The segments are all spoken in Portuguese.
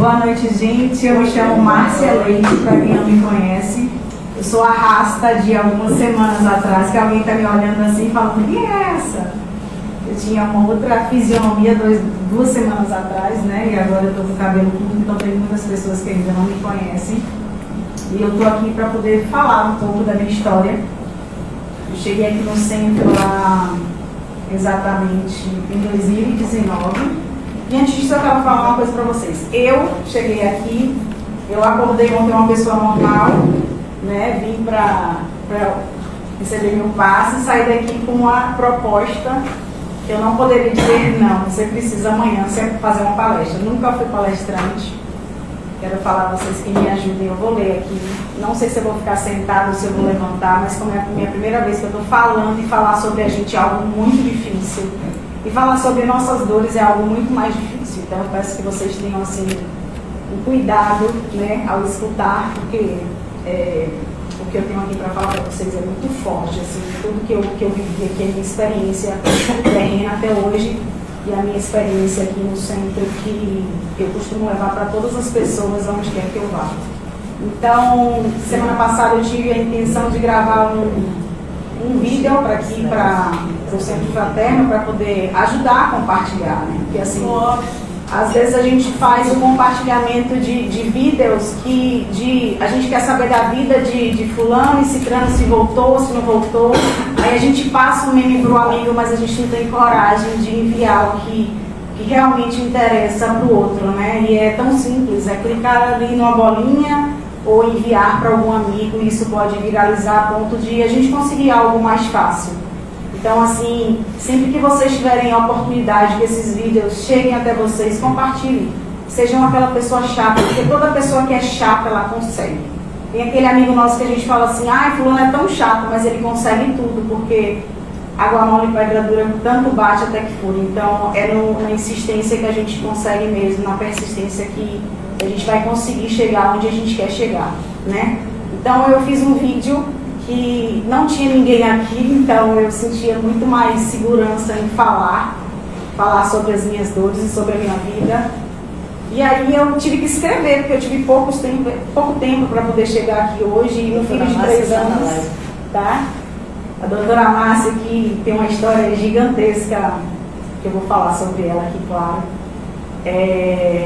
Boa noite, gente. Eu me chamo Márcia Leite, para quem não me conhece. Eu sou a rasta de algumas semanas atrás, que alguém está me olhando assim e falando, quem é essa? Eu tinha uma outra fisionomia duas semanas atrás, né? E agora eu estou com o cabelo curto, então tem muitas pessoas que ainda não me conhecem. E eu estou aqui para poder falar um pouco da minha história. Eu cheguei aqui no centro lá exatamente em 2019. E antes disso eu quero falar uma coisa para vocês. Eu cheguei aqui, eu acordei ontem uma pessoa normal, né? Vim para receber meu passe e saí daqui com uma proposta que eu não poderia dizer não. Você precisa amanhã sempre fazer uma palestra. Nunca fui palestrante. Quero falar a vocês que me ajudem. Eu vou ler aqui. Não sei se eu vou ficar sentada ou se eu vou levantar, mas como é a minha primeira vez que eu estou falando e falar sobre a gente é algo muito difícil. E falar sobre nossas dores é algo muito mais difícil. Então eu peço que vocês tenham assim, um cuidado, né, ao escutar, porque o que eu tenho aqui para falar para vocês é muito forte. Assim, tudo que eu vivi aqui, a minha experiência terrena até hoje e a minha experiência aqui no centro que eu costumo levar para todas as pessoas onde quer que eu vá. Então, semana passada eu tive a intenção de gravar um vídeo para aqui, para o Centro Fraterno, para poder ajudar a compartilhar, né? Porque assim, às vezes a gente faz o compartilhamento de vídeos que a gente quer saber da vida de fulano e ciclano, se voltou, se não voltou. Aí a gente passa o meme para o amigo, mas a gente não tem coragem de enviar o que realmente interessa para o outro, né? E é tão simples, é clicar ali numa bolinha ou enviar para algum amigo, e isso pode viralizar a ponto de a gente conseguir algo mais fácil. Então, assim, sempre que vocês tiverem a oportunidade que esses vídeos cheguem até vocês, compartilhem. Sejam aquela pessoa chata, porque toda pessoa que é chata, ela consegue. Tem aquele amigo nosso que a gente fala assim, fulano é tão chato, mas ele consegue tudo, porque água mole e pedra dura tanto bate até que fura. Então, é na insistência que a gente consegue mesmo, na persistência que a gente vai conseguir chegar onde a gente quer chegar, né? Então, eu fiz um vídeo que não tinha ninguém aqui, então eu sentia muito mais segurança em falar sobre as minhas dores e sobre a minha vida. E aí eu tive que escrever, porque eu tive pouco tempo para poder chegar aqui hoje, e um filho de 3 anos, tá? A doutora Márcia, que tem uma história gigantesca, que eu vou falar sobre ela aqui, claro.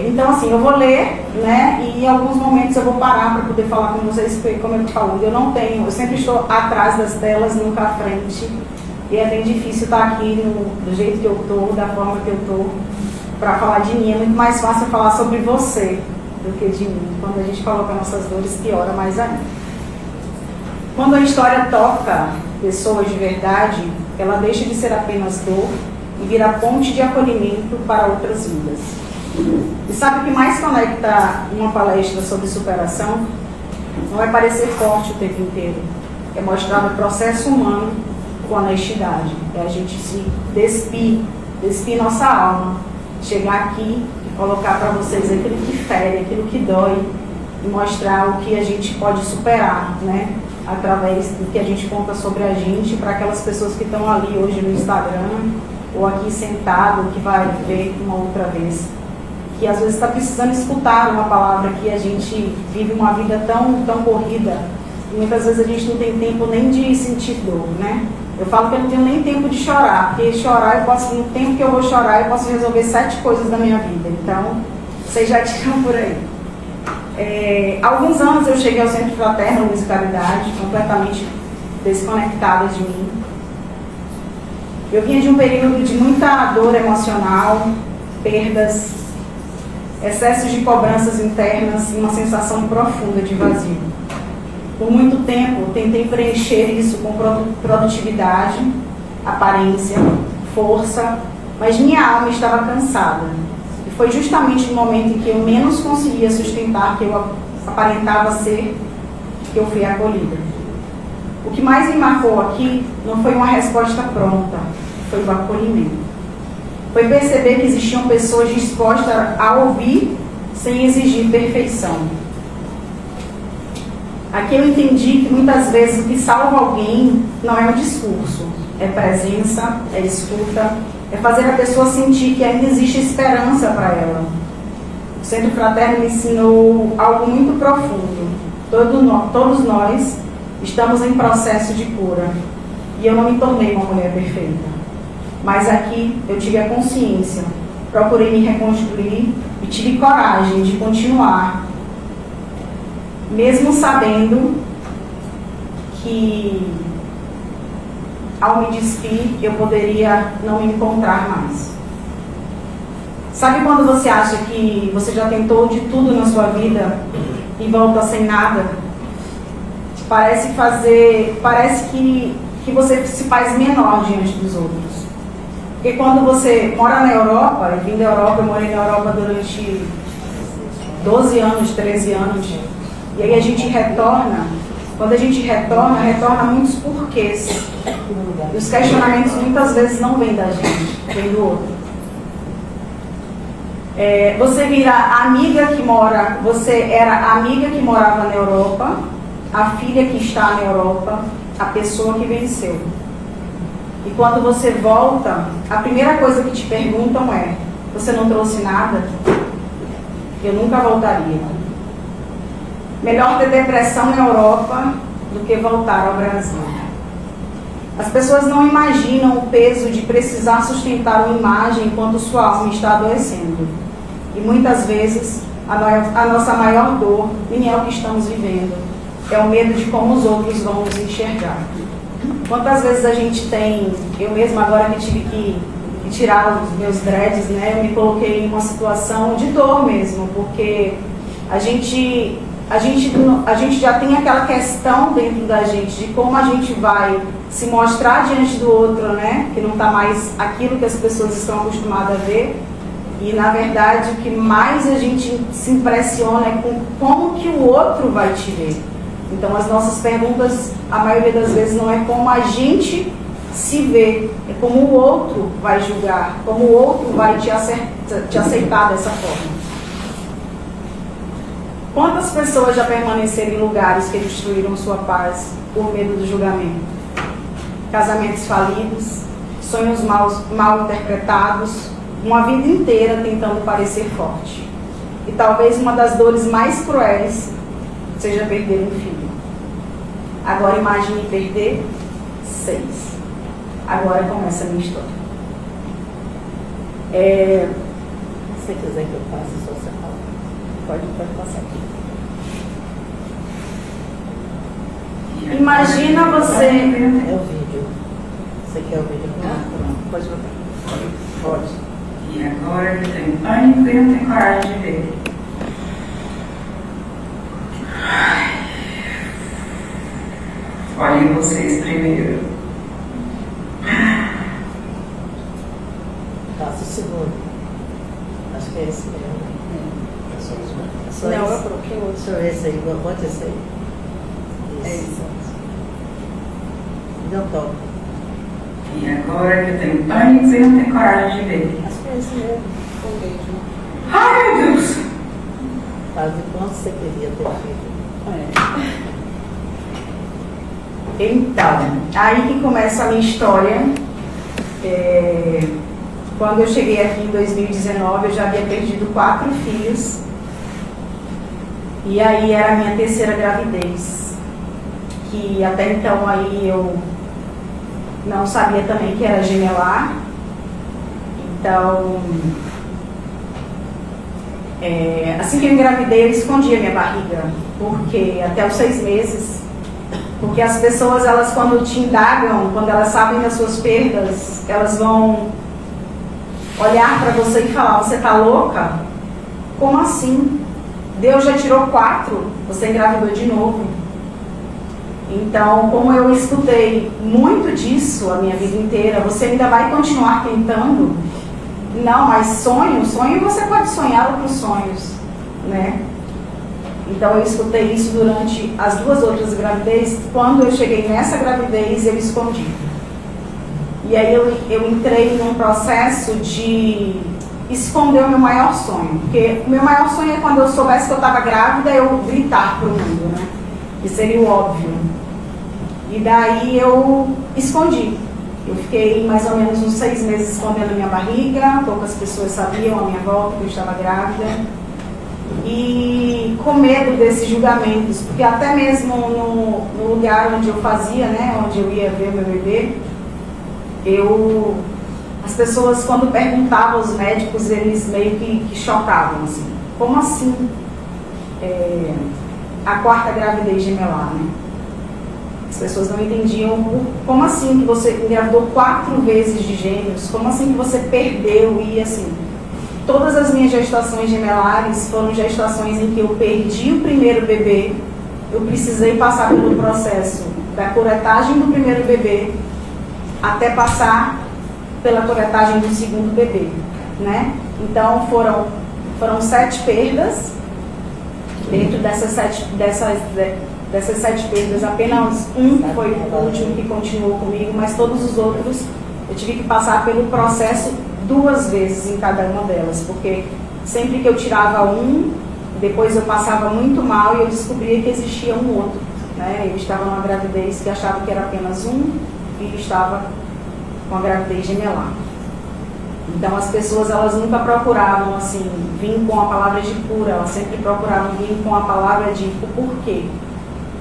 Então assim, eu vou ler, né, e em alguns momentos eu vou parar para poder falar com vocês, porque como eu estou falando, eu sempre estou atrás das telas, nunca à frente, e é bem difícil estar aqui do jeito que eu estou, da forma que eu estou, para falar de mim. É muito mais fácil falar sobre você do que de mim. Quando a gente coloca nossas dores, piora mais ainda. Quando a história toca pessoas de verdade, ela deixa de ser apenas dor e vira ponte de acolhimento para outras vidas. E sabe o que mais conecta uma palestra sobre superação? Não é parecer forte o tempo inteiro. É mostrar o processo humano com honestidade. É a gente se despir nossa alma. Chegar aqui e colocar para vocês aquilo que fere, aquilo que dói. E mostrar o que a gente pode superar, né? Através do que a gente conta sobre a gente, para aquelas pessoas que estão ali hoje no Instagram, ou aqui sentado, que vai ver uma outra vez, que às vezes está precisando escutar uma palavra, que a gente vive uma vida tão corrida, e muitas vezes a gente não tem tempo nem de sentir dor, né? Eu falo que eu não tenho nem tempo de chorar, porque chorar, no tempo que eu vou chorar, eu posso resolver 7 coisas da minha vida. Então, vocês já tiram por aí. Há alguns anos eu cheguei ao Centro Fraterno Luz e Caridade, completamente desconectada de mim. Eu vinha de um período de muita dor emocional, perdas, excessos de cobranças internas e uma sensação profunda de vazio. Por muito tempo, tentei preencher isso com produtividade, aparência, força, mas minha alma estava cansada. E foi justamente no momento em que eu menos conseguia sustentar que eu aparentava ser, que eu fui acolhida. O que mais me marcou aqui não foi uma resposta pronta, foi o acolhimento. Foi perceber que existiam pessoas dispostas a ouvir sem exigir perfeição. Aqui eu entendi que muitas vezes o que salva alguém não é o discurso, é presença, é escuta, é fazer a pessoa sentir que ainda existe esperança para ela. Centro Fraterno me ensinou algo muito profundo. Todos nós estamos em processo de cura. E eu não me tornei uma mulher perfeita. Mas aqui eu tive a consciência, procurei me reconstruir e tive coragem de continuar, mesmo sabendo que ao me despir eu poderia não me encontrar mais. Sabe quando você acha que você já tentou de tudo na sua vida e volta sem nada? Parece que você se faz menor diante dos outros. Porque quando você mora na Europa, eu vim da Europa, eu morei na Europa durante 12 anos, 13 anos, e aí a gente retorna, quando a gente retorna muitos porquês. E os questionamentos muitas vezes não vêm da gente, vêm do outro. Você era a amiga que morava na Europa, a filha que está na Europa, a pessoa que venceu. E quando você volta, a primeira coisa que te perguntam é: você não trouxe nada? Eu nunca voltaria. Melhor ter depressão na Europa do que voltar ao Brasil. As pessoas não imaginam o peso de precisar sustentar uma imagem enquanto sua alma está adoecendo. E muitas vezes a nossa maior dor nem é o que estamos vivendo, é o medo de como os outros vão nos enxergar. Quantas vezes a gente tem, eu mesma agora que tive que tirar os meus dreads, né, eu me coloquei em uma situação de dor mesmo, porque a gente já tem aquela questão dentro da gente de como a gente vai se mostrar diante do outro, né, que não está mais aquilo que as pessoas estão acostumadas a ver. E na verdade o que mais a gente se impressiona é com como que o outro vai te ver. Então as nossas perguntas, a maioria das vezes, não é como a gente se vê, é como o outro vai julgar, como o outro vai te aceitar dessa forma. Quantas pessoas já permaneceram em lugares que destruíram sua paz por medo do julgamento? Casamentos falidos, sonhos mal interpretados, uma vida inteira tentando parecer forte. E talvez uma das dores mais cruéis seja perder um filho. Agora imagine perder 6. Agora começa a minha história. Se você quiser que eu passe, só você fala. Pode passar aqui. Imagina você... É o vídeo. Você quer o vídeo? Pode botar. Pode. E agora eu tenho pânico e não tenho coragem de ver. Olhem vocês primeiro. Passa o segundo. Acho que é esse mesmo. É só isso. Não, eu coloquei outro. Deixa eu ver esse aí. Bote esse aí. É isso. Não toca. E agora que eu tenho pânico e não tenho coragem de ver. Acho que é esse mesmo. Com beijo. Ai, meu Deus! Faz o quanto você queria ter feito. Então, aí que começa a minha história. Quando eu cheguei aqui em 2019, eu já havia perdido 4 filhos. E aí era a minha terceira gravidez. Que até então aí eu não sabia também que era gemelar. Então, assim que eu engravidei, eu escondi a minha barriga. Porque até os 6 meses... Porque as pessoas, elas quando te indagam, quando elas sabem das suas perdas, elas vão olhar para você e falar: você tá louca? Como assim? Deus já tirou 4, você engravidou de novo. Então, como eu escutei muito disso a minha vida inteira, você ainda vai continuar tentando? Não, mas sonho você pode sonhar outros sonhos, né? Então eu escutei isso durante as 2 outras gravidez. Quando eu cheguei nessa gravidez, eu escondi. E aí eu entrei num processo de esconder o meu maior sonho. Porque o meu maior sonho é quando eu soubesse que eu estava grávida, eu gritar para o mundo, né? Que seria o óbvio. E daí eu escondi. Eu fiquei mais ou menos uns 6 meses escondendo a minha barriga. Poucas pessoas sabiam à minha volta que eu estava grávida. e com medo desses julgamentos, porque até mesmo no lugar onde eu fazia, né, onde eu ia ver meu bebê, as pessoas, quando perguntavam aos médicos, eles meio que chocavam, assim, como assim a quarta gravidez gemelar, né? As pessoas não entendiam como assim que você engravidou 4 vezes de gêmeos, como assim que você perdeu, e assim, todas as minhas gestações gemelares foram gestações em que eu perdi o primeiro bebê, eu precisei passar pelo processo da curetagem do primeiro bebê até passar pela curetagem do segundo bebê, né? Então foram 7 perdas. Dentro dessas 7 perdas, apenas um foi o último que continuou comigo, mas todos os outros eu tive que passar pelo processo 2 vezes em cada uma delas, porque sempre que eu tirava um, depois eu passava muito mal e eu descobria que existia um outro, né? Eu estava numa gravidez que achava que era apenas um, e estava com a gravidez gemelar. Então as pessoas, elas nunca procuravam assim vir com a palavra de cura, elas sempre procuravam vir com a palavra de o porquê.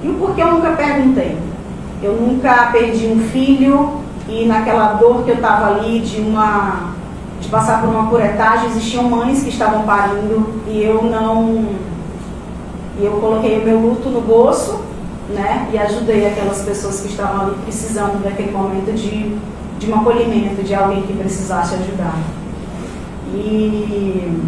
E o porquê eu nunca perguntei. Eu nunca perdi um filho e naquela dor que eu estava ali de passar por uma curetagem, existiam mães que estavam parindo e eu coloquei o meu luto no bolso, né, e ajudei aquelas pessoas que estavam ali precisando daquele momento de um acolhimento, de alguém que precisasse ajudar. E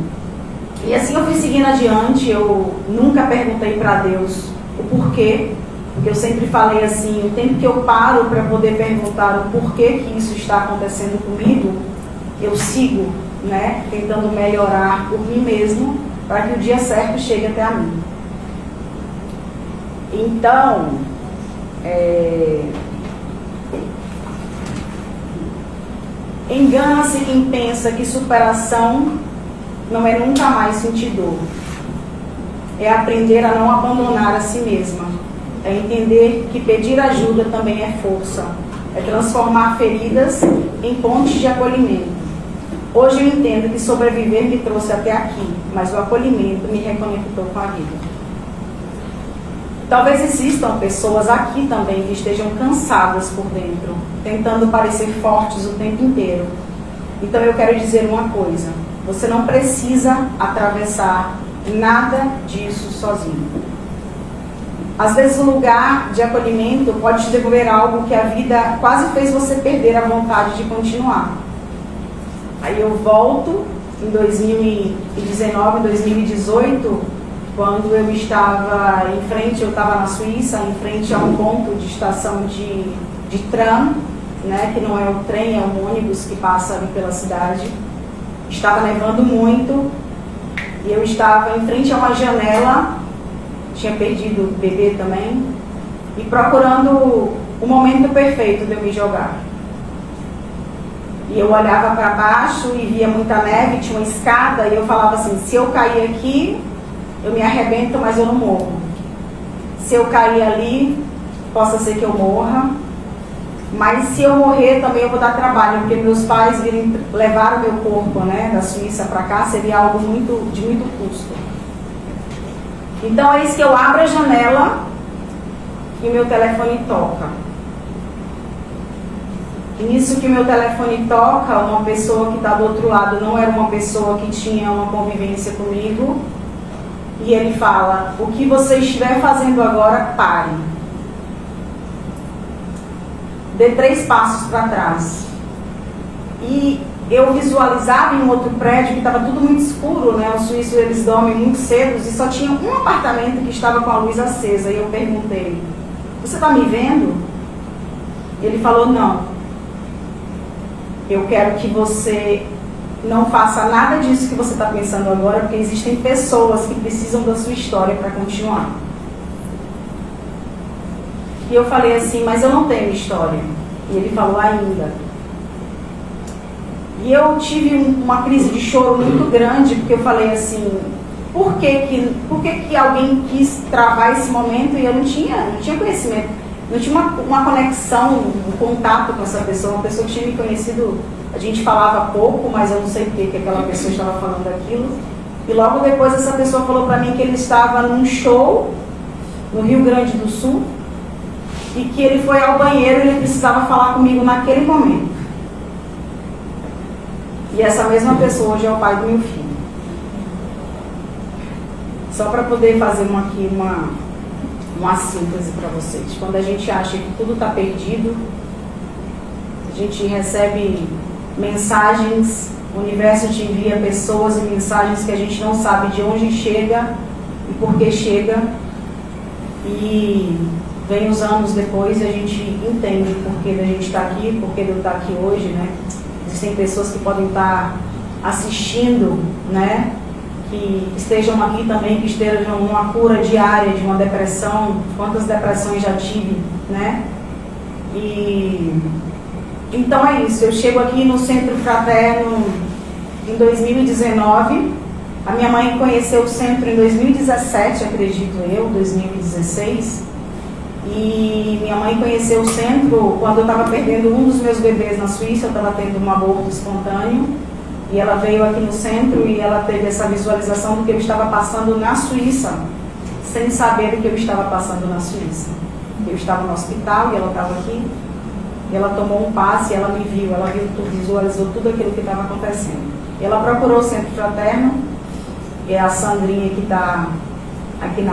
assim eu fui seguindo adiante. Eu nunca perguntei para Deus o porquê, porque eu sempre falei assim, o tempo que eu paro para poder perguntar o porquê que isso está acontecendo comigo, eu sigo, né, tentando melhorar por mim mesmo, para que o dia certo chegue até a mim. Então, engana-se quem pensa que superação não é nunca mais sentir dor. É aprender a não abandonar a si mesma. É entender que pedir ajuda também é força. É transformar feridas em pontes de acolhimento. Hoje eu entendo que sobreviver me trouxe até aqui, mas o acolhimento me reconectou com a vida. Talvez existam pessoas aqui também que estejam cansadas por dentro, tentando parecer fortes o tempo inteiro. Então eu quero dizer uma coisa: você não precisa atravessar nada disso sozinho. Às vezes o lugar de acolhimento pode te devolver algo que a vida quase fez você perder a vontade de continuar. Aí eu volto em 2019, 2018, quando eu estava eu estava na Suíça, em frente a um ponto de estação de tram, né, que não é o trem, é um ônibus que passa ali pela cidade. Estava nevando muito e eu estava em frente a uma janela, tinha perdido o bebê também, e procurando o momento perfeito de eu me jogar. E eu olhava para baixo e via muita neve, tinha uma escada, e eu falava assim, se eu cair aqui, eu me arrebento, mas eu não morro. Se eu cair ali, possa ser que eu morra, mas se eu morrer também eu vou dar trabalho, porque meus pais levaram meu corpo, né, da Suíça para cá, seria algo de muito custo. Então é isso que eu abro a janela e meu telefone toca. E nisso que o meu telefone toca, uma pessoa que está do outro lado não era uma pessoa que tinha uma convivência comigo, e ele fala, o que você estiver fazendo agora, pare. Dê 3 passos para trás. E eu visualizava em um outro prédio que estava tudo muito escuro, né? Os suíços, eles dormem muito cedo, e só tinha um apartamento que estava com a luz acesa. E eu perguntei, você está me vendo? Ele falou, não. Eu quero que você não faça nada disso que você está pensando agora, porque existem pessoas que precisam da sua história para continuar. E eu falei assim, mas eu não tenho história. E ele falou, ainda. E eu tive uma crise de choro muito grande, porque eu falei assim, por que alguém quis travar esse momento e eu não tinha conhecimento, não tinha uma conexão, um contato com essa pessoa, uma pessoa que tinha me conhecido, a gente falava pouco, mas eu não sei porque que aquela pessoa estava falando aquilo. E logo depois essa pessoa falou para mim que ele estava num show no Rio Grande do Sul e que ele foi ao banheiro e ele precisava falar comigo naquele momento. E essa mesma pessoa hoje é o pai do meu filho. Só para poder fazer uma síntese para vocês. Quando a gente acha que tudo está perdido, a gente recebe mensagens, o universo te envia pessoas e mensagens que a gente não sabe de onde chega e por que chega. E vem os anos depois e a gente entende o porquê da gente estar aqui, porquê de eu estar aqui hoje, né? Existem pessoas que podem estar assistindo, né? Que estejam aqui também, que estejam numa cura diária de uma depressão. Quantas depressões já tive, né? E então é isso, eu chego aqui no Centro Fraterno em 2019. A minha mãe conheceu o centro em 2017, acredito eu, 2016. E minha mãe conheceu o centro quando eu estava perdendo um dos meus bebês na Suíça. Eu estava tendo um aborto espontâneo. E ela veio aqui no centro e ela teve essa visualização do que eu estava passando na Suíça, sem saber do que eu estava passando na Suíça. Eu estava no hospital e ela estava aqui. E ela tomou um passe e ela me viu, ela viu tudo, visualizou tudo aquilo que estava acontecendo. E ela procurou o Centro Fraterno, e é a Sandrinha que está aqui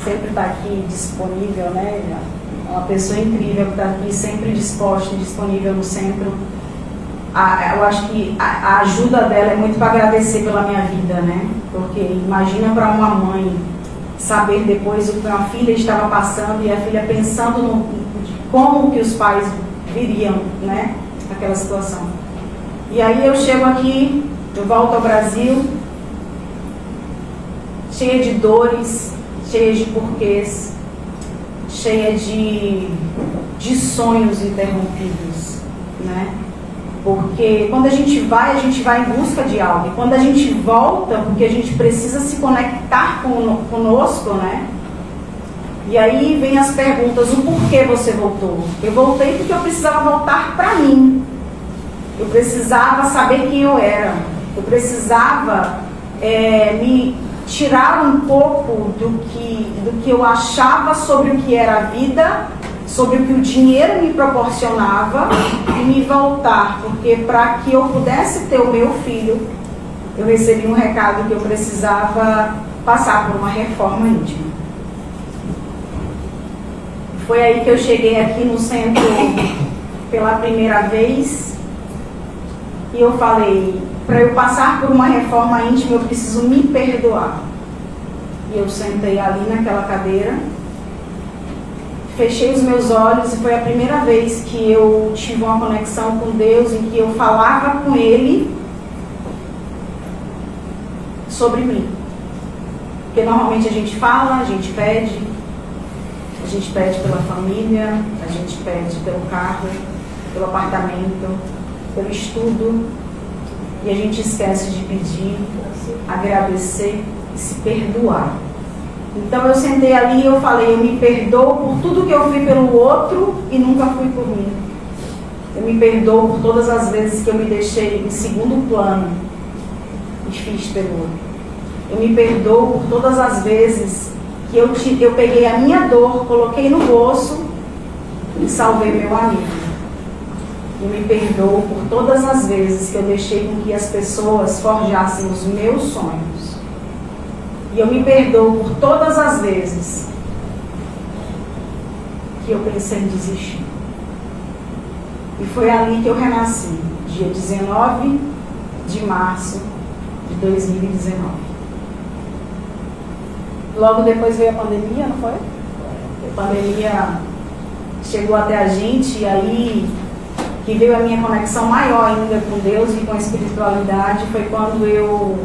sempre está aqui disponível, né? É uma pessoa incrível que está aqui sempre disposta e disponível no centro. Eu acho que a ajuda dela é muito para agradecer pela minha vida, né? Porque imagina para uma mãe saber depois o que uma filha estava passando e a filha pensando no como que os pais viriam, né? Aquela situação. E aí eu chego aqui, eu volto ao Brasil, cheia de dores, cheia de porquês, cheia de sonhos interrompidos, né? Porque quando a gente vai em busca de algo. E quando a gente volta, porque a gente precisa se conectar conosco, né? E aí vem as perguntas, o porquê você voltou? Eu voltei porque eu precisava voltar para mim. Eu precisava saber quem eu era. Eu precisava me tirar um pouco do que eu achava sobre o que era a vida, sobre o que o dinheiro me proporcionava e me voltar, porque para que eu pudesse ter o meu filho, eu recebi um recado que eu precisava passar por uma reforma íntima. Foi aí que eu cheguei aqui no centro pela primeira vez e eu falei, para eu passar por uma reforma íntima eu preciso me perdoar. E eu sentei ali naquela cadeira, fechei os meus olhos e foi a primeira vez que eu tive uma conexão com Deus, em que eu falava com Ele sobre mim. Porque normalmente a gente fala, a gente pede pela família, a gente pede pelo carro, pelo apartamento, pelo estudo, e a gente esquece de pedir, agradecer e se perdoar. Então eu sentei ali e eu falei, eu me perdoo por tudo que eu fui pelo outro e nunca fui por mim. Eu me perdoo por todas as vezes que eu me deixei em segundo plano e fiz pelo outro. Eu me perdoo por todas as vezes que eu peguei a minha dor, coloquei no bolso e salvei meu amigo. Eu me perdoo por todas as vezes que eu deixei com que as pessoas forjassem os meus sonhos. E eu me perdoo por todas as vezes que eu pensei em desistir. E foi ali que eu renasci, dia 19 de março de 2019. Logo depois veio a pandemia, não foi? A pandemia chegou até a gente e aí que veio a minha conexão maior ainda com Deus e com a espiritualidade foi quando eu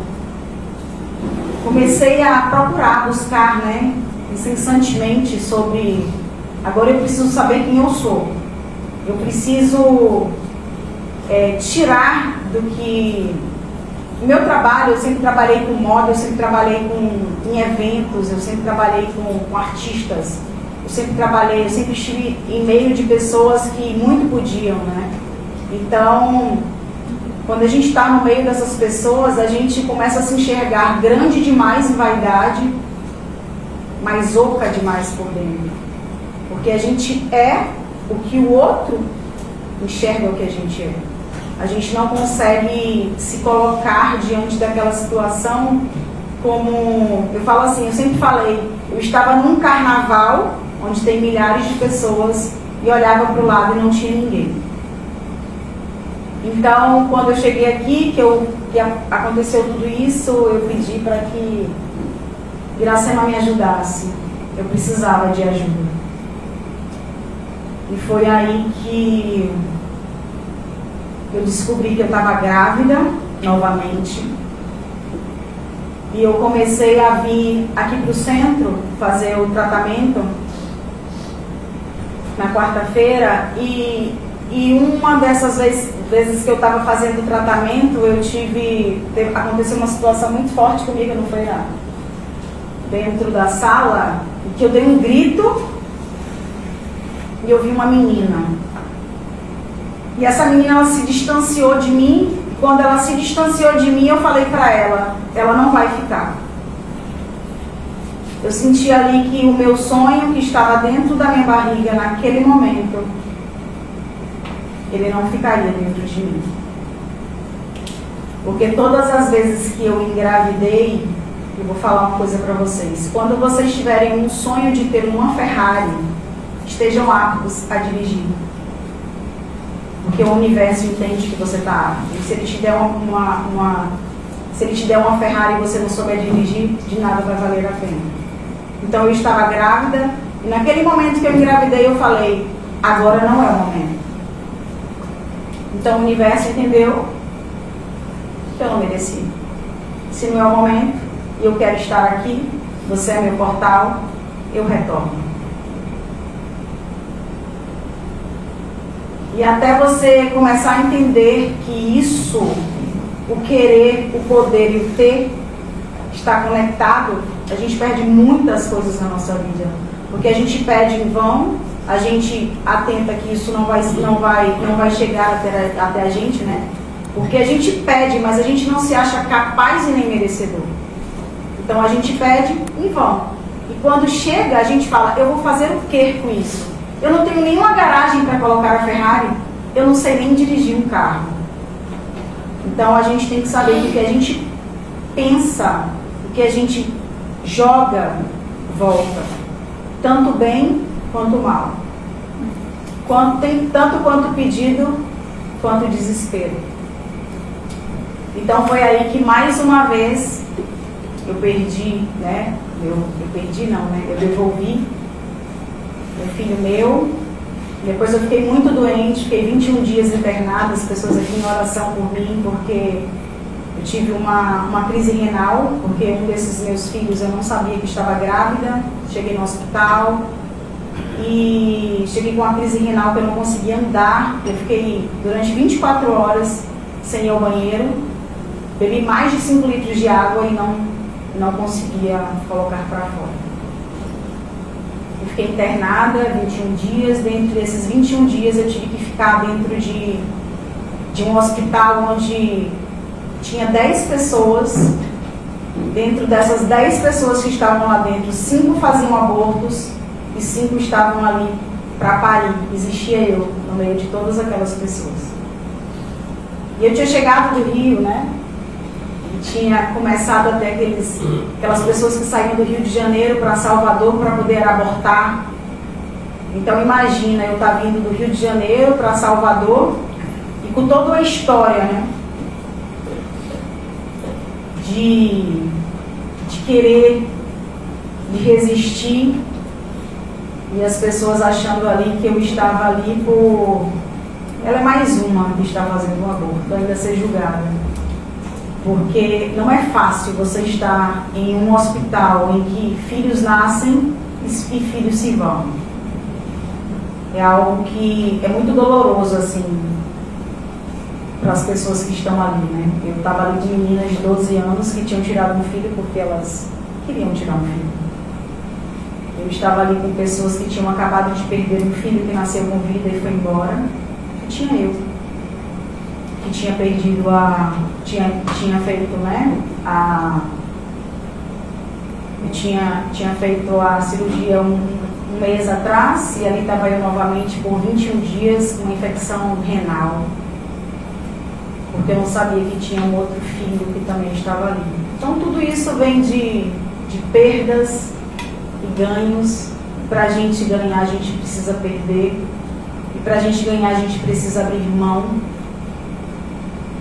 comecei a procurar, buscar, né, incessantemente sobre, agora eu preciso saber quem eu sou. Eu preciso tirar do que... O meu trabalho, eu sempre trabalhei com moda, eu sempre trabalhei em eventos, eu sempre trabalhei com artistas. Eu sempre estive em meio de pessoas que muito podiam, né? Então, quando a gente está no meio dessas pessoas, a gente começa a se enxergar grande demais em vaidade, mas oca demais por dentro. Porque a gente é o que o outro enxerga o que a gente é. A gente não consegue se colocar diante daquela situação como... Eu falo assim, eu sempre falei, eu estava num carnaval onde tem milhares de pessoas e olhava para o lado e não tinha ninguém. Então, quando eu cheguei aqui, que aconteceu tudo isso, eu pedi para que Iracema me ajudasse. Eu precisava de ajuda. E foi aí que eu descobri que eu estava grávida novamente. E eu comecei a vir aqui para o centro fazer o tratamento na quarta-feira. E uma dessas vezes que eu estava fazendo o tratamento, aconteceu uma situação muito forte comigo, não foi nada. Dentro da sala, que eu dei um grito e eu vi uma menina. E essa menina, ela se distanciou de mim. E quando ela se distanciou de mim, eu falei para ela não vai ficar. Eu senti ali que o meu sonho que estava dentro da minha barriga naquele momento, ele não ficaria dentro de mim. Porque todas as vezes que eu engravidei, eu vou falar uma coisa para vocês. Quando vocês tiverem um sonho de ter uma Ferrari, estejam aptos a dirigir. Porque o universo entende que você está apto. E se ele te der se ele te der uma Ferrari e você não souber dirigir, de nada vai valer a pena. Então eu estava grávida e naquele momento que eu engravidei eu falei, agora não é o momento. Então o universo entendeu que eu não mereci. Se não é o momento e eu quero estar aqui, você é meu portal, eu retorno. E até você começar a entender que isso, o querer, o poder e o ter, está conectado, a gente perde muitas coisas na nossa vida. Porque a gente pede em vão, a gente atenta que isso não vai chegar até a gente, né? Porque a gente pede, mas a gente não se acha capaz e nem merecedor. Então a gente pede em vão. E quando chega, a gente fala, eu vou fazer o que com isso? Eu não tenho nenhuma garagem para colocar a Ferrari, eu não sei nem dirigir um carro. Então a gente tem que saber que o que a gente pensa, o que a gente joga, volta. Tanto bem quanto mal. Tanto quanto pedido, quanto desespero. Então foi aí que mais uma vez eu perdi, né? Eu perdi não, né? Eu devolvi um filho meu. Depois eu fiquei muito doente, fiquei 21 dias internada, as pessoas aqui em oração por mim, porque eu tive uma crise renal, porque um desses meus filhos eu não sabia que estava grávida, cheguei no hospital e cheguei com uma crise renal que eu não conseguia andar, eu fiquei durante 24 horas sem ir ao banheiro, bebi mais de 5 litros de água e não conseguia colocar para fora. Eu fiquei internada 21 dias, dentro desses 21 dias eu tive que ficar dentro de um hospital onde tinha 10 pessoas. Dentro dessas 10 pessoas que estavam lá dentro, 5 faziam abortos e 5 estavam ali para parir. Existia eu no meio de todas aquelas pessoas. E eu tinha chegado do Rio, né? Tinha começado até aquelas pessoas que saíam do Rio de Janeiro para Salvador para poder abortar. Então imagina, eu estar vindo do Rio de Janeiro para Salvador e com toda a história, né? De querer, de resistir, e as pessoas achando ali que eu estava ali por... Ela é mais uma que está fazendo um aborto, ainda ser julgada. Porque não é fácil você estar em um hospital em que filhos nascem e filhos se vão. É algo que é muito doloroso, assim, para as pessoas que estão ali, né? Eu estava ali de meninas de 12 anos que tinham tirado um filho porque elas queriam tirar um filho. Eu estava ali com pessoas que tinham acabado de perder um filho que nasceu com vida e foi embora. E tinha eu, que tinha perdido tinha feito, né, tinha feito a cirurgia um mês atrás, e ali estava eu novamente por 21 dias com uma infecção renal, porque eu não sabia que tinha um outro filho que também estava ali. Então tudo isso vem de perdas e ganhos. Para a gente ganhar, a gente precisa perder, e para a gente ganhar, a gente precisa abrir mão.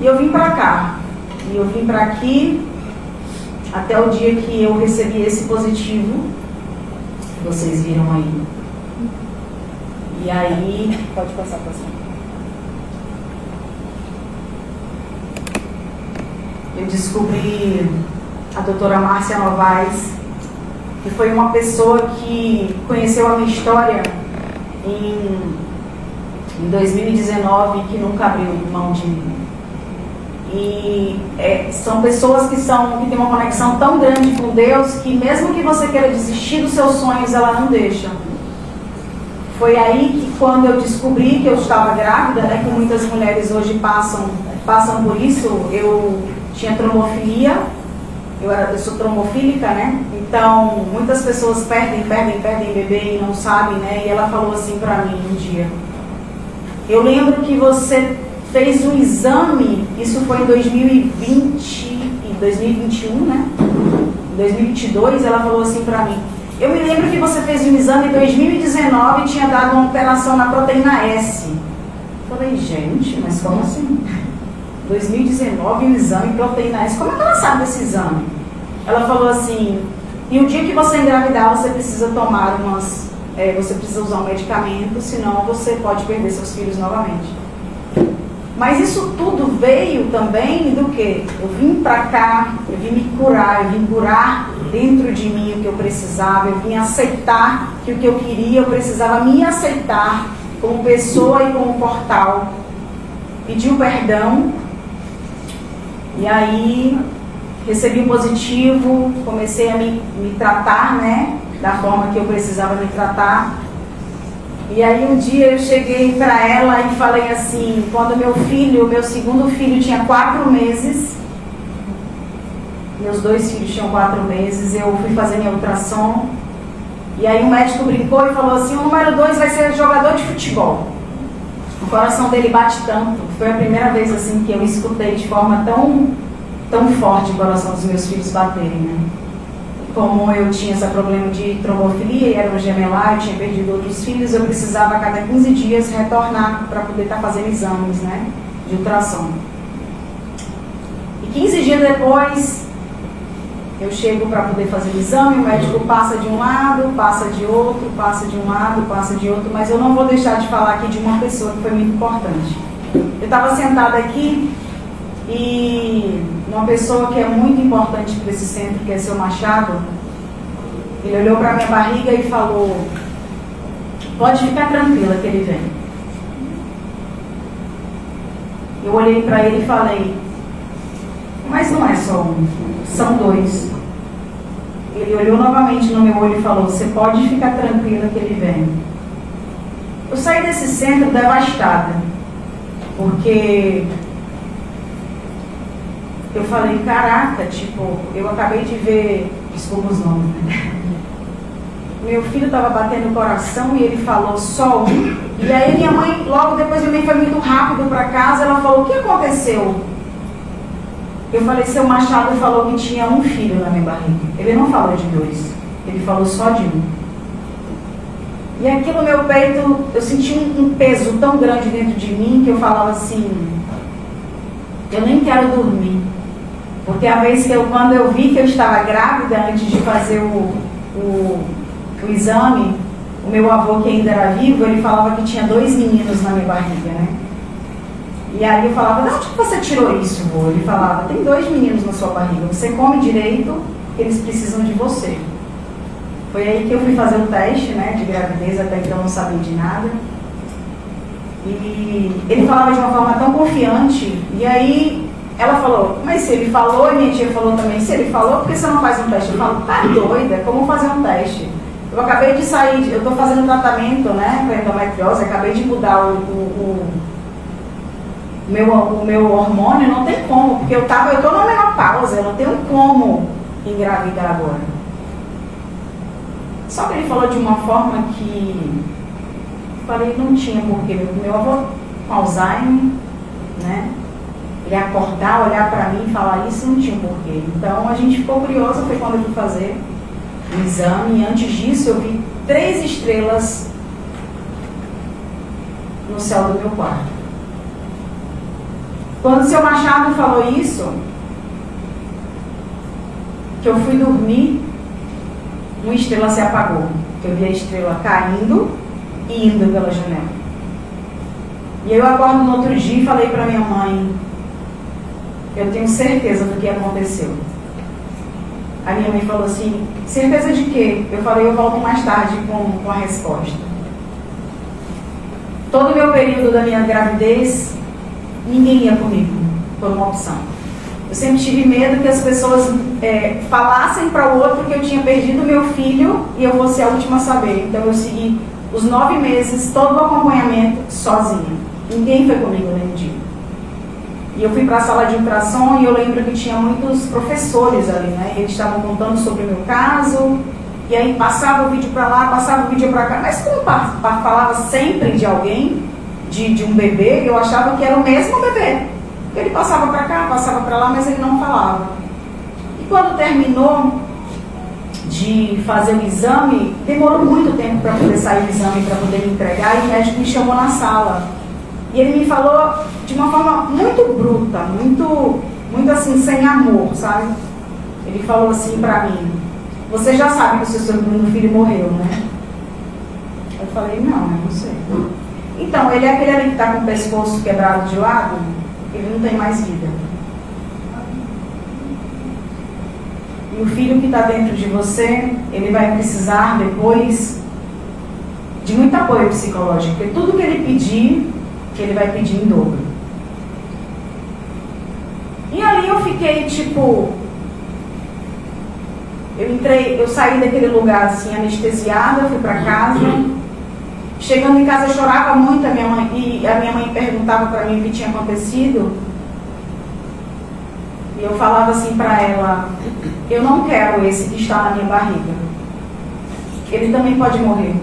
E eu vim para cá, e eu vim para aqui até o dia que eu recebi esse positivo, que vocês viram aí. E aí, Pode passar para cima. eu descobri a doutora Márcia Novaes, que foi uma pessoa que conheceu a minha história em 2019, que nunca abriu mão de mim. E são pessoas que têm uma conexão tão grande com Deus, que mesmo que você queira desistir dos seus sonhos, ela não deixa. Foi aí que, quando eu descobri que eu estava grávida, né, que muitas mulheres hoje passam por isso, eu tinha trombofilia, eu sou trombofílica, né? Então, muitas pessoas perdem bebê e não sabem, né? E ela falou assim pra mim um dia: eu lembro que você fez um exame, isso foi em 2020 e 2021, né? Em 2022, ela falou assim pra mim: eu me lembro que você fez um exame em 2019 e tinha dado uma alteração na proteína S. Eu falei: gente, mas como assim? 2019, um exame, proteína S, como é que ela sabe desse exame? Ela falou assim: e o dia que você engravidar, você precisa tomar você precisa usar um medicamento, senão você pode perder seus filhos novamente. Mas isso tudo veio também do quê? Eu vim pra cá, eu vim me curar, eu vim curar dentro de mim o que eu precisava, eu vim aceitar que o que eu queria, eu precisava me aceitar como pessoa e como portal. Pedi o perdão, e aí recebi um positivo, comecei a me tratar, né, da forma que eu precisava me tratar. E aí um dia eu cheguei para ela e falei assim, quando meu segundo filho tinha 4 meses, meus 2 filhos tinham 4 meses, eu fui fazer minha ultrassom, e aí o médico brincou e falou assim: o número 2 vai ser jogador de futebol. O coração dele bate tanto. Foi a primeira vez assim que eu escutei de forma tão forte o coração dos meus filhos baterem, né? Como eu tinha esse problema de trombofilia e era um gemelar, eu tinha perdido outros filhos, eu precisava a cada 15 dias retornar para poder estar fazendo exames, né, de ultrassom. E 15 dias depois, eu chego para poder fazer o exame, o médico passa de um lado, passa de outro, passa de um lado, passa de outro, mas eu não vou deixar de falar aqui de uma pessoa que foi muito importante. Eu estava sentada aqui e uma pessoa que é muito importante para esse centro, que é seu Machado, ele olhou para minha barriga e falou: pode ficar tranquila que ele vem. Eu olhei para ele e falei: mas não é só um, são 2. Ele olhou novamente no meu olho e falou: você pode ficar tranquila que ele vem. Eu saí desse centro devastada, porque eu falei: caraca, tipo, eu acabei de ver, desculpa os nomes, né? Meu filho estava batendo o coração e ele falou só um. E aí minha mãe, logo depois minha mãe foi muito rápido para casa, ela falou: o que aconteceu? Eu falei: seu Machado falou que tinha um filho na minha barriga. Ele não falou de 2, ele falou só de 1. E aqui no meu peito, eu senti um peso tão grande dentro de mim que eu falava assim: eu nem quero dormir. Porque a vez que quando eu vi que eu estava grávida, antes de fazer o exame, o meu avô, que ainda era vivo, ele falava que tinha 2 meninos na minha barriga, né? E aí eu falava: de onde você tirou isso, vô? Ele falava: tem 2 meninos na sua barriga, você come direito, eles precisam de você. Foi aí que eu fui fazer o teste, né, de gravidez, até então eu não sabia de nada. E ele falava de uma forma tão confiante, e aí ela falou: mas se ele falou, e minha tia falou também, se ele falou, por que você não faz um teste? Eu falo: tá doida, como fazer um teste? Eu acabei de sair, eu estou fazendo tratamento, né, para endometriose, acabei de mudar o meu hormônio não tem como, porque eu tô na menopausa, eu não tenho como engravidar agora. Só que ele falou de uma forma que eu falei, não tinha porquê. Meu avô com Alzheimer, né? Ele acordar, olhar para mim e falar isso, não tinha porquê. Então a gente ficou curiosa, foi quando eu fui fazer o exame, e antes disso eu vi 3 estrelas no céu do meu quarto. Quando o seu Machado falou isso, que eu fui dormir, uma estrela se apagou. Eu vi a estrela caindo e indo pela janela. E eu acordo no outro dia e falei para minha mãe, eu tenho certeza do que aconteceu. A minha mãe falou assim, certeza de quê? Eu falei, eu volto mais tarde com a resposta. Todo o meu período da minha gravidez, ninguém ia comigo, por uma opção. Eu sempre tive medo que as pessoas falassem para o outro que eu tinha perdido meu filho e eu fosse a última a saber. Então eu segui os 9 meses, todo o acompanhamento, sozinha. Ninguém foi comigo nenhum dia. E eu fui para a sala de ultrassom e eu lembro que tinha muitos professores ali, né? Eles estavam contando sobre o meu caso, e aí passava o vídeo para lá, passava o vídeo para cá. Mas como falava sempre de alguém, de um bebê, eu achava que era o mesmo bebê. Ele passava para cá, passava para lá, mas ele não falava. E quando terminou de fazer o exame, demorou muito tempo para poder sair o exame, para poder me entregar, e o médico me chamou na sala. E ele me falou de uma forma muito bruta, muito assim, sem amor, sabe? Ele falou assim pra mim, você já sabe que o seu segundo filho morreu, né? Eu falei, não, eu não sei. Então, ele é aquele ali que tá com o pescoço quebrado de lado, ele não tem mais vida. E o filho que está dentro de você, ele vai precisar depois de muito apoio psicológico, porque tudo que ele pedir, que ele vai pedir em dobro. E ali eu fiquei tipo, eu saí daquele lugar assim anestesiada, fui para casa. Chegando em casa eu chorava muito, e a minha mãe perguntava para mim o que tinha acontecido. E eu falava assim para ela, eu não quero esse que está na minha barriga. Ele também pode morrer.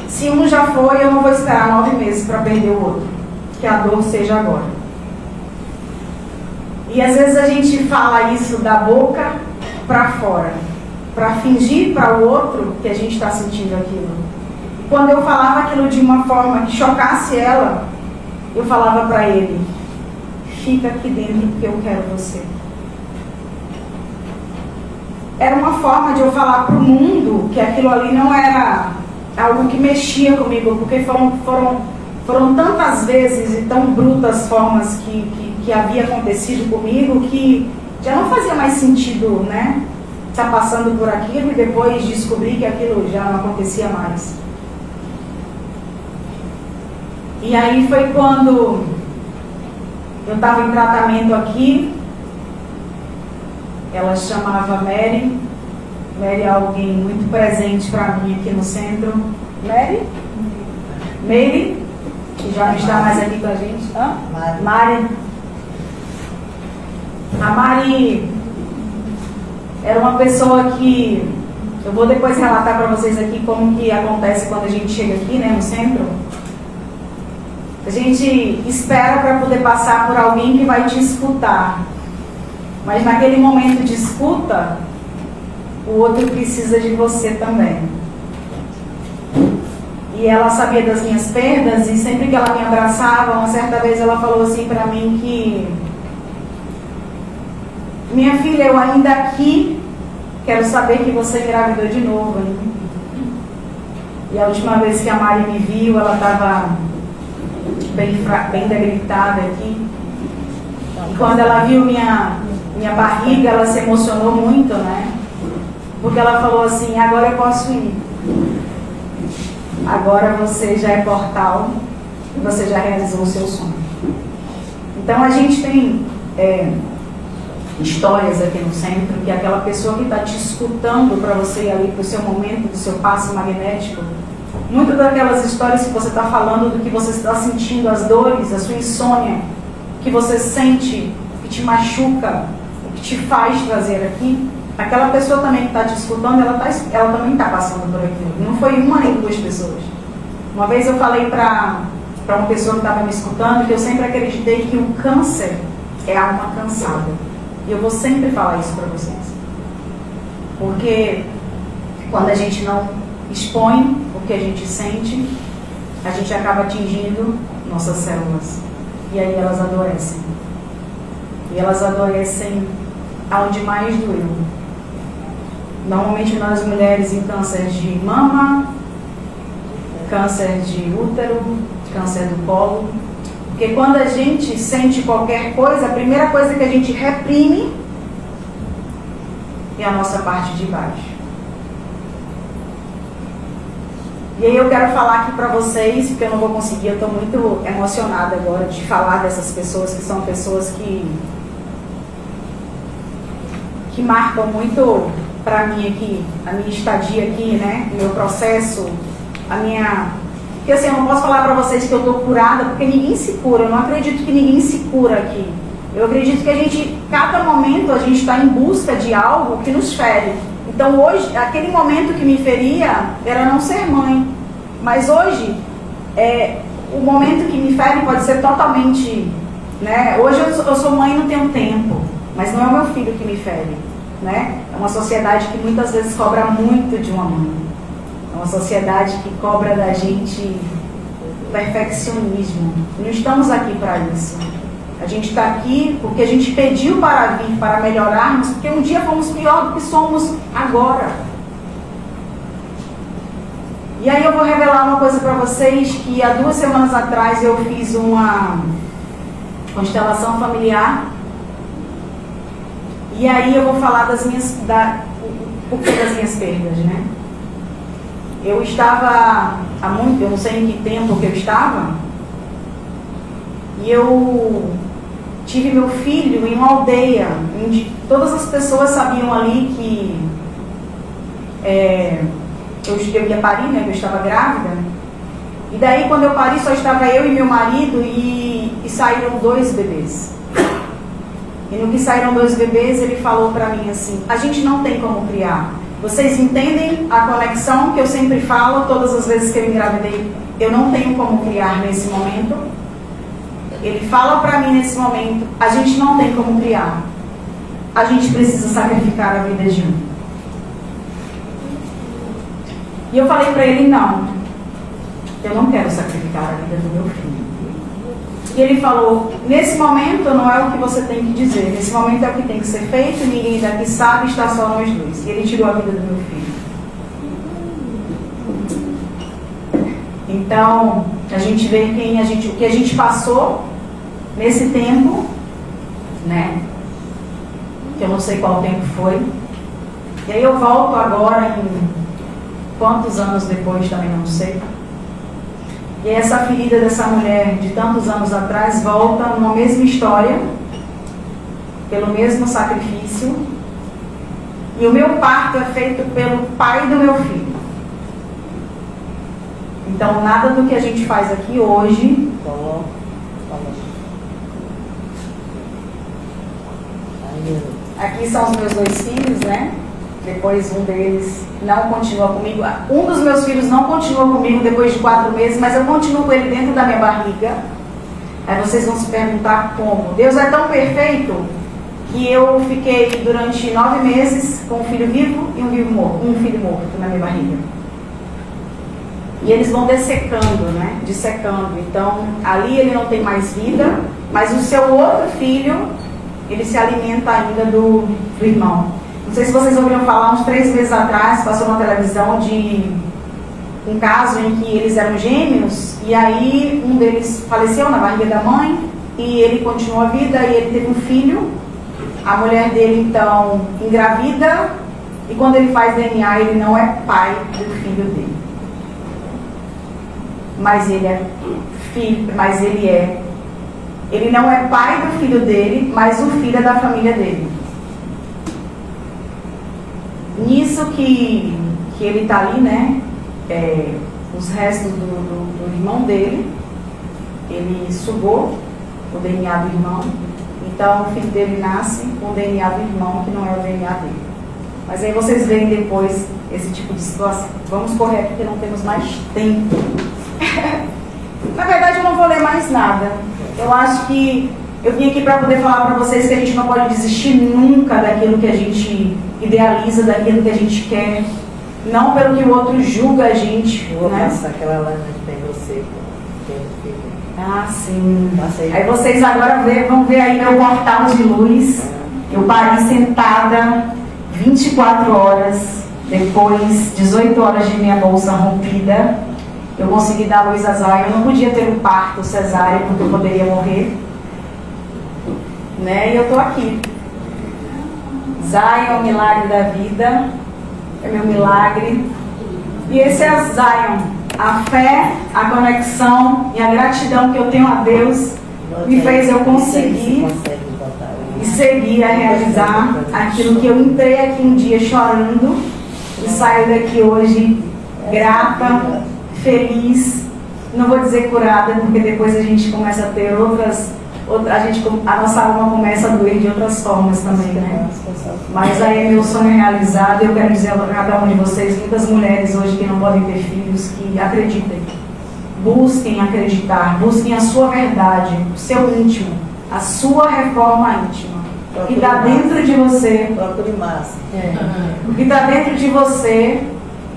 Se um já foi, eu não vou esperar 9 meses para perder o outro. Que a dor seja agora. E às vezes a gente fala isso da boca para fora, para fingir para o outro que a gente está sentindo aquilo. E quando eu falava aquilo de uma forma que chocasse ela, eu falava para ele, fica aqui dentro porque eu quero você. Era uma forma de eu falar para o mundo que aquilo ali não era algo que mexia comigo, porque foram tantas vezes e tão brutas formas que havia acontecido comigo que já não fazia mais sentido, né? Estar passando por aquilo e depois descobrir que aquilo já não acontecia mais. E aí foi quando eu estava em tratamento aqui, ela chamava Mary. Mary é alguém muito presente para mim aqui no centro. Mary, que já não está mais aqui com a gente. Mari. A Mari era uma pessoa que, eu vou depois relatar para vocês aqui como que acontece quando a gente chega aqui, né, no centro. A gente espera para poder passar por alguém que vai te escutar. Mas naquele momento de escuta, o outro precisa de você também. E ela sabia das minhas perdas, e sempre que ela me abraçava, uma certa vez ela falou assim para mim que, minha filha, eu ainda aqui quero saber que você engravidou de novo, hein? E a última vez que a Mari me viu, ela estava bem debilitada aqui. E quando ela viu minha barriga, ela se emocionou muito, né? Porque ela falou assim, agora eu posso ir. Agora você já é portal e você já realizou o seu sonho. Então a gente tem histórias aqui no centro que aquela pessoa que está te escutando para você ir ali para o seu momento do seu passe magnético, Muitas daquelas histórias que você está falando, do que você está sentindo, as dores, a sua insônia, que você sente, que te machuca, que te faz trazer aqui, aquela pessoa também que está te escutando, ela também está passando por aquilo. Não foi uma nem duas pessoas. Uma vez eu falei para uma pessoa que estava me escutando que eu sempre acreditei que o câncer é alma cansada. E eu vou sempre falar isso para vocês. Porque quando a gente não expõe o que a gente sente, a gente acaba atingindo nossas células. E aí elas adoecem. E elas adoecem aonde mais doeu. Normalmente nós mulheres em câncer de mama, câncer de útero, câncer do colo. Porque quando a gente sente qualquer coisa, a primeira coisa que a gente reprime é a nossa parte de baixo. E aí eu quero falar aqui pra vocês, porque eu não vou conseguir, eu estou muito emocionada agora de falar dessas pessoas, que são pessoas que marcam muito pra mim aqui, a minha estadia aqui, né, o meu processo, porque assim, eu não posso falar pra vocês que eu estou curada, porque ninguém se cura, eu não acredito que ninguém se cura aqui. Eu acredito que a gente, cada momento, a gente está em busca de algo que nos fere. Então hoje, aquele momento que me feria era não ser mãe. Mas hoje, o momento que me fere pode ser totalmente, né? Hoje eu sou mãe e não tenho tempo, mas não é o meu filho que me fere, né? É uma sociedade que muitas vezes cobra muito de uma mãe. É uma sociedade que cobra da gente perfeccionismo. Não estamos aqui para isso. A gente está aqui porque a gente pediu para vir, para melhorarmos, porque um dia fomos pior do que somos agora. E aí eu vou revelar uma coisa para vocês, que há 2 semanas atrás eu fiz uma constelação familiar. E aí eu vou falar das minhas perdas, né? Eu estava eu não sei em que tempo que eu estava, e eu tive meu filho em uma aldeia, onde todas as pessoas sabiam ali que eu ia parir, né, que eu estava grávida. E daí quando eu pari só estava eu e meu marido e saíram 2 bebês. E no que saíram 2 bebês, ele falou para mim assim: a gente não tem como criar. Vocês entendem a conexão que eu sempre falo, todas as vezes que eu engravidei, eu não tenho como criar nesse momento. Ele fala para mim nesse momento: a gente não tem como criar. A gente precisa sacrificar a vida de um. E eu falei para ele: não, eu não quero sacrificar a vida do meu filho. E ele falou: nesse momento não é o que você tem que dizer, nesse momento é o que tem que ser feito, ninguém daqui sabe, está só nós 2. E ele tirou a vida do meu filho. Então, a gente vê o que a gente passou nesse tempo, né? Que eu não sei qual tempo foi. E aí eu volto agora em quantos anos depois, também não sei. E essa ferida dessa mulher de tantos anos atrás volta numa mesma história, pelo mesmo sacrifício. E o meu parto é feito pelo pai do meu filho. Então nada do que a gente faz aqui hoje aqui são os meus 2 filhos, né? Depois um deles não continua comigo. Um dos meus filhos não continua comigo depois de 4 meses, mas eu continuo com ele dentro da minha barriga. Aí vocês vão se perguntar como. Deus é tão perfeito que eu fiquei durante 9 meses com um filho vivo e um filho morto na minha barriga. E eles vão dessecando, né? Dissecando. Então, ali ele não tem mais vida, mas o seu outro filho, ele se alimenta ainda do irmão. Não sei se vocês ouviram falar, uns 3 meses atrás, passou na televisão de um caso em que eles eram gêmeos, e aí um deles faleceu na barriga da mãe, e ele continuou a vida, e ele teve um filho. A mulher dele, então, engravida, e quando ele faz DNA, ele não é pai do filho dele. Mas ele é filho, ele não é pai do filho dele, mas o filho é da família dele. Nisso que ele está ali, né, os restos do irmão dele. Ele sugou o DNA do irmão. Então o filho dele nasce com o DNA do irmão, que não é o DNA dele. Mas aí vocês veem depois esse tipo de situação. Vamos correr porque não temos mais tempo. Na verdade eu não vou ler mais nada. Eu acho que eu vim aqui para poder falar para vocês que a gente não pode desistir nunca daquilo que a gente idealiza, daquilo que a gente quer. Não pelo que o outro julga a gente. Eu vou né? passar aquela lâmina que tem você, que é do filho. Ah, sim. Passa Aí vocês agora vão ver aí meu portal de luz. Eu parei sentada 24 horas, depois 18 horas de minha bolsa rompida. Eu consegui dar luz a Zion. Eu não podia ter um parto cesáreo porque eu poderia morrer. Né? E eu tô aqui. Zion, milagre da vida. É meu milagre. E esse é Zion. A fé, a conexão e a gratidão que eu tenho a Deus me fez eu conseguir e seguir a realizar aquilo que eu entrei aqui um dia chorando e saio daqui hoje grata, feliz, não vou dizer curada, porque depois a gente começa a ter a nossa alma começa a doer de outras formas também, né? Mas aí é meu sonho realizado. Eu quero dizer a cada um de vocês, muitas mulheres hoje que não podem ter filhos, que acreditem, busquem acreditar, busquem a sua verdade, o seu íntimo, a sua reforma íntima. O que está dentro de você, Procure massa. o que está dentro de você,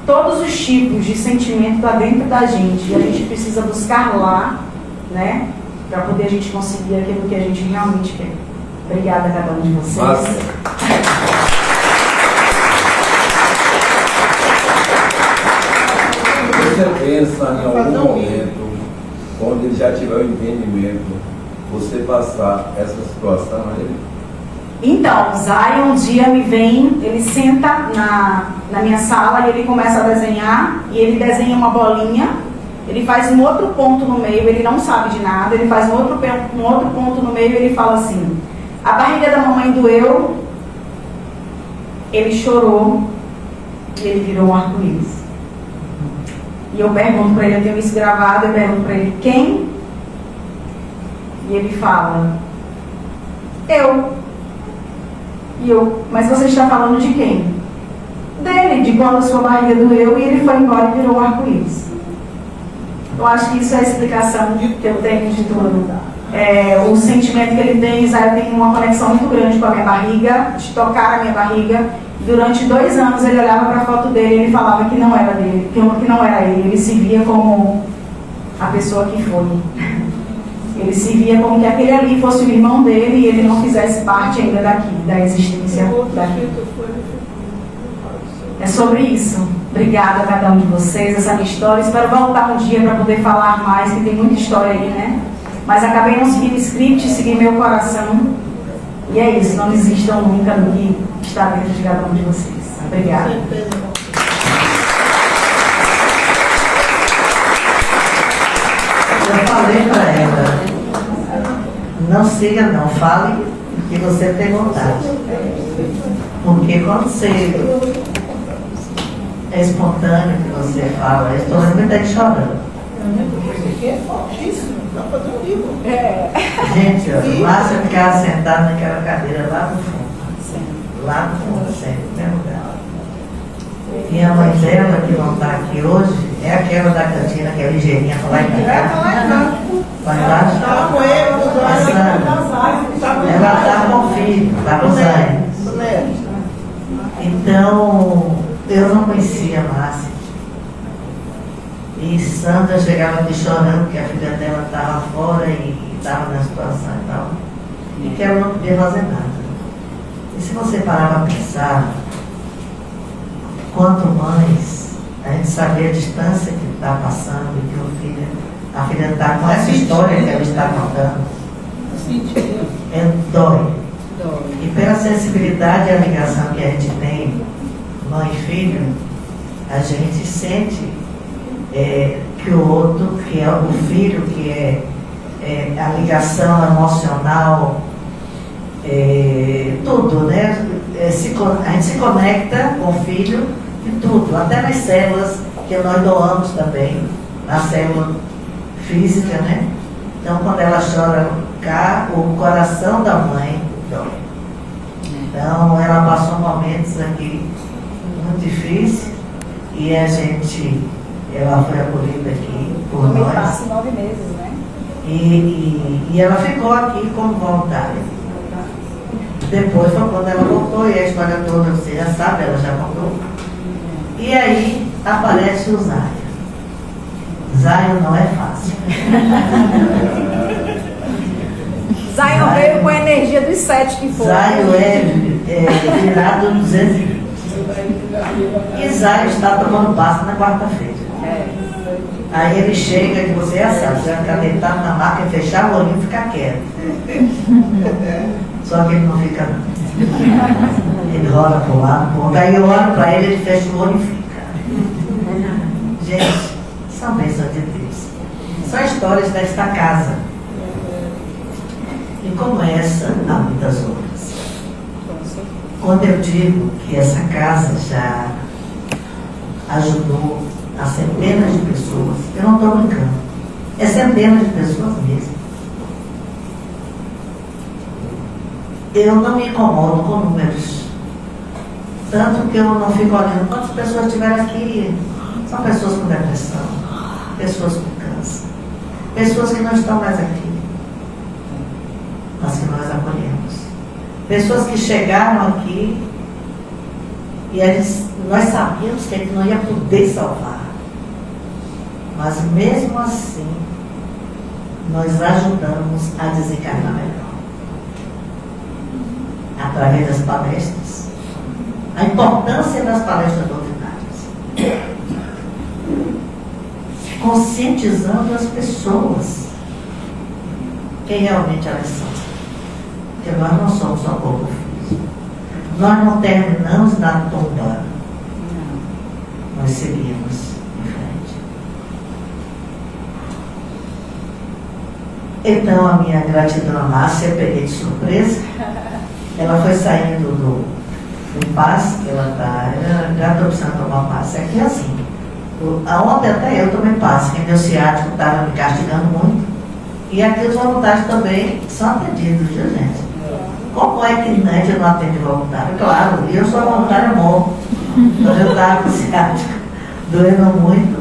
todos os tipos de sentimento está dentro da gente, e a gente precisa buscar lá, né? Para poder a gente conseguir aquilo que a gente realmente quer. Obrigada a cada um de vocês. Você pensa em algum momento, quando ele já tiver o entendimento, você passar essa situação a ele? Então, Zion um dia me vem, ele senta na minha sala e ele começa a desenhar, e ele desenha uma bolinha. Ele faz um outro ponto no meio, ele não sabe de nada, ele faz um outro ponto no meio e ele fala assim: a barriga da mamãe doeu, ele chorou e ele virou um arco-íris. E eu pergunto para ele, eu tenho isso gravado, eu pergunto para ele, quem? E ele fala, eu. E eu, mas você está falando de quem? Dele, de quando a sua barriga doeu e ele foi embora e virou um arco-íris. Eu acho que isso é a explicação que eu tenho de tudo. O sentimento que ele tem, Isaías tem uma conexão muito grande com a minha barriga, de tocar a minha barriga. Durante 2 anos ele olhava para a foto dele e ele falava que não era dele, que não era ele. Ele se via como a pessoa que foi. Ele se via como que aquele ali fosse o irmão dele e ele não fizesse parte ainda daqui, da existência daqui. É sobre isso. Obrigada a cada um de vocês, essa minha história. Espero voltar um dia para poder falar mais, que tem muita história aí, né? Mas acabei não seguindo script, segui meu coração. E é isso, não desistam nunca do que está dentro de cada um de vocês. Obrigada. Eu falei para ela, não siga não, fale o que você tem vontade. Porque quando você é espontâneo que você fala, eu estou vendo muita gente chorando. Gente, o Márcio ficava sentado naquela cadeira lá no fundo. Lá no fundo, sempre, no mesmo lugar. E a mãe dela, que não está aqui hoje, é aquela da cantina, que é ligeirinha, lá em casa. Lá embaixo? Ela está com o filho, está com o Zé. Então, eu não conhecia a Márcia. E Sandra chegava aqui chorando que a filha dela estava fora e estava na situação e tal. E que ela não podia fazer nada. E se você parar para pensar, quanto mães, a gente sabe a distância que está passando e que a filha está com essa história que ela está contando. Dói. E pela sensibilidade e a ligação que a gente tem, mãe e filho, a gente sente que o outro, que é o filho, que é a ligação emocional, tudo, né? A gente se conecta com o filho e tudo, até nas células que nós doamos também na célula física, né? Então, quando ela chora, cá, o coração da mãe dói. Então, ela passou momentos aqui muito difíceis e ela foi acolhida aqui por Também nós. passa 9 meses, né? E ela ficou aqui como voluntária. Depois foi quando ela voltou, e a história toda você já sabe, ela já contou. E aí aparece o Zaio. Zaio não é fácil. Zion veio com a energia dos 7 que foram. Zaio é virado 220. E Zaio está tomando passo na quarta-feira. Aí ele chega e você já sabe, você vai ficar deitado na maca e fechar o olhinho e ficar quieto. Só que ele não fica não. Ele rola para o lado, pro outro. Aí eu olho para ele, ele fecha o olho e fica. Gente, são bênçãos de Deus. São histórias desta casa. E como essa, há muitas outras. Quando eu digo que essa casa já ajudou a centenas de pessoas, eu não estou brincando. É centenas de pessoas mesmo. Eu não me incomodo com números. Tanto que eu não fico olhando quantas pessoas tiveram aqui. São pessoas com depressão, pessoas com câncer, pessoas que não estão mais aqui, mas que nós acolhemos. Pessoas que chegaram aqui e nós sabíamos que a gente não ia poder salvar. Mas mesmo assim, nós ajudamos a desencarnar melhor. Através das palestras. A importância das palestras doutrinárias. Conscientizando as pessoas quem realmente elas são. Porque nós não somos só corpo físico. Nós não terminamos na tumba. Nós seguimos em frente. Então, a minha gratidão a Márcia, eu peguei de surpresa. Ela foi saindo do passe, que ela já estou precisando tomar passe. Aqui é assim. Ontem até eu tomei passe, que meu ciático estava me castigando muito. E aqui os voluntários também são atendidos, viu, gente? Como é que a gente não atende voluntário? Claro, e eu sou voluntária morro. Então eu estava com o ciático doendo muito.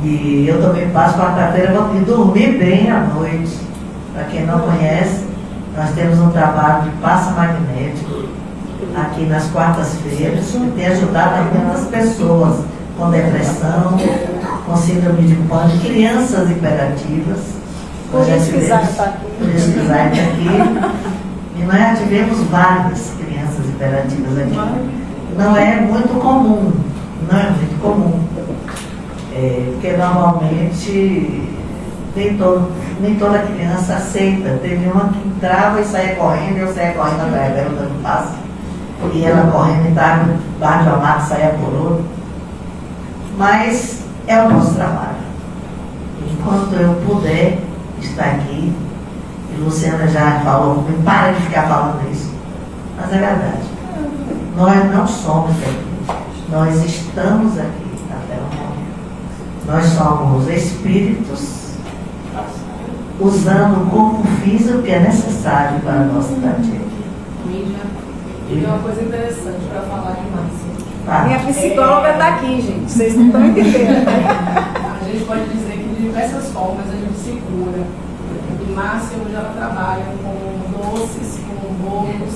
E eu tomei passe quarta-feira e dormi bem à noite. Para quem não conhece, nós temos um trabalho de passe magnético aqui nas quartas-feiras, que tem ajudado muitas pessoas com depressão, com síndrome de pânico, crianças hiperativas. Por isso que Zayn está aqui. Por isso que Zayn está aqui. E nós já tivemos várias crianças hiperativas aqui. Não é muito comum. Não é muito comum. Porque normalmente nem toda criança aceita. Teve uma que entrava e saía correndo, eu saía correndo atrás dela, dando passo. E ela correndo, entrava debaixo de uma mata, saía por outro. Mas é o nosso trabalho. Enquanto eu puder estar aqui, e Luciana já falou comigo, para de ficar falando isso. Mas é verdade. Nós não somos aqui. Nós estamos aqui até o momento. Nós somos espíritos usando o corpo físico que é necessário para a nossa estadia. Mídia, e tem uma coisa interessante para falar de Márcia. Minha psicóloga está aqui, gente. Vocês não estão entendendo. A gente pode dizer que de diversas formas a gente se cura. E Márcia hoje ela trabalha com doces, com bolos.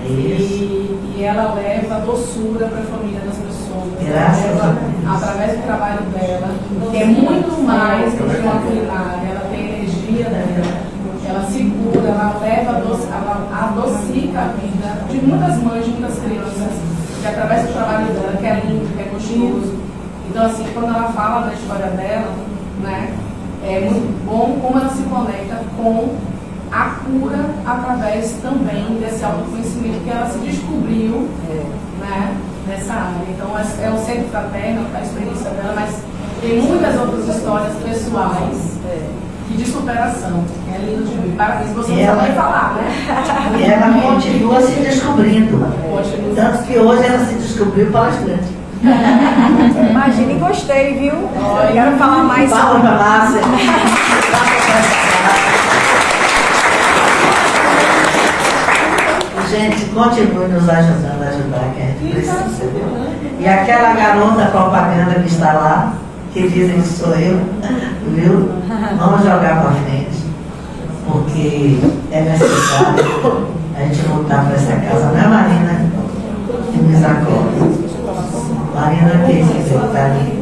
E ela leva doçura para a família das pessoas. Graças a Deus. Através do trabalho dela, que é muito mais do que uma culinária. Ela tem a energia dela. Ela se cura, ela leva, ela adocica a vida de muitas mães, de muitas crianças, que através do trabalho dela, que é lindo, que é gostoso. Então, assim, quando ela fala da história dela, né, é muito bom como ela se conecta com a cura através também desse autoconhecimento que ela se descobriu, né, nessa área. Então, é o centro fraterno, a experiência dela, mas tem muitas outras histórias pessoais de superação. É lindo de ver. Parabéns, você não sabe nem falar, né? E ela continua se descobrindo. Tanto que hoje ela se descobriu palestrante. Imagine gostei, viu? Eu quero falar mais Fala sobre. pra Márcia. Gente, continue nos ajudando a ajudar quem a gente precisa. E aquela garota propaganda que está lá, que dizem que sou eu, viu? Vamos jogar para frente, porque é necessário a gente voltar para essa casa, não é, Marina? E nos acorda. Marina que está ali.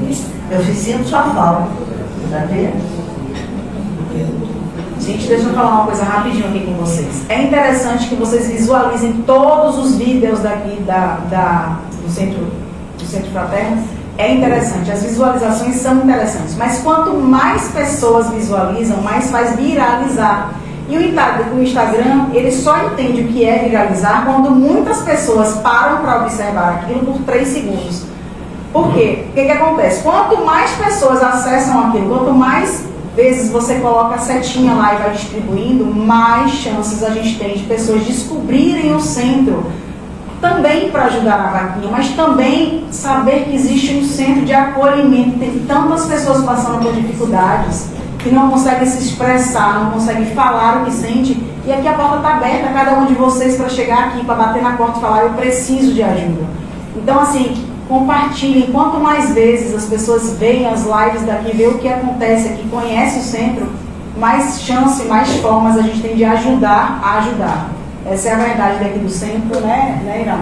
Eu sinto sua falta, tá vendo? Gente, deixa eu falar uma coisa rapidinho aqui com vocês. É interessante que vocês visualizem todos os vídeos daqui do Centro Fraterno. É interessante, as visualizações são interessantes. Mas quanto mais pessoas visualizam, mais faz viralizar. E o Instagram, ele só entende o que é viralizar quando muitas pessoas param para observar aquilo por 3 segundos. Por quê? O que acontece? Quanto mais pessoas acessam aquilo, quanto mais vezes você coloca a setinha lá e vai distribuindo, mais chances a gente tem de pessoas descobrirem o centro, também para ajudar na vaquinha, mas também saber que existe um centro de acolhimento. Tem tantas pessoas passando por dificuldades que não conseguem se expressar, não conseguem falar o que sente, e aqui a porta está aberta a cada um de vocês para chegar aqui, para bater na porta e falar: eu preciso de ajuda. Então, assim, compartilhem. Quanto mais vezes as pessoas veem as lives daqui, veem o que acontece aqui, conhecem o centro, mais chance, mais formas a gente tem de ajudar a ajudar. Essa é a verdade daqui do centro, né, Irã?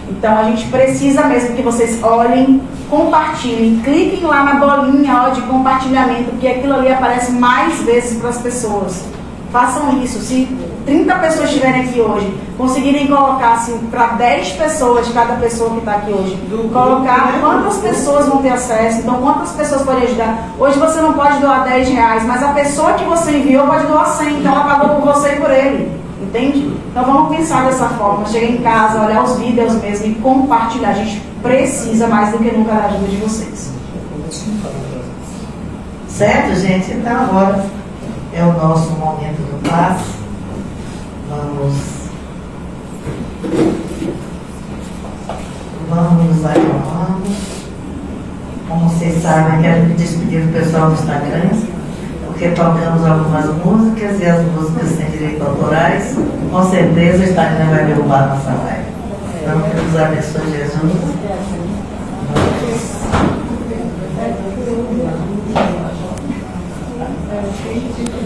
Então a gente precisa mesmo que vocês olhem, compartilhem, cliquem lá na bolinha de compartilhamento, porque aquilo ali aparece mais vezes para as pessoas. Façam isso. Se 30 pessoas estiverem aqui hoje, conseguirem colocar assim, para 10 pessoas de cada pessoa que está aqui hoje, colocar quantas pessoas vão ter acesso, então quantas pessoas podem ajudar. Hoje você não pode doar R$10, mas a pessoa que você enviou pode doar 100, então ela pagou por você e por ele. Entende? Então vamos pensar dessa forma, chegar em casa, olhar os vídeos mesmo e compartilhar. A gente precisa mais do que nunca da ajuda de vocês. Certo, gente? Então agora é o nosso momento do passe. Vamos nos acalmando. Como vocês sabem, quero me despedir do pessoal do Instagram, porque tocamos algumas músicas e as músicas sem direitos autorais, com certeza o Instagram vai derrubar nossa live. Então, que nos abençoe, Jesus. É,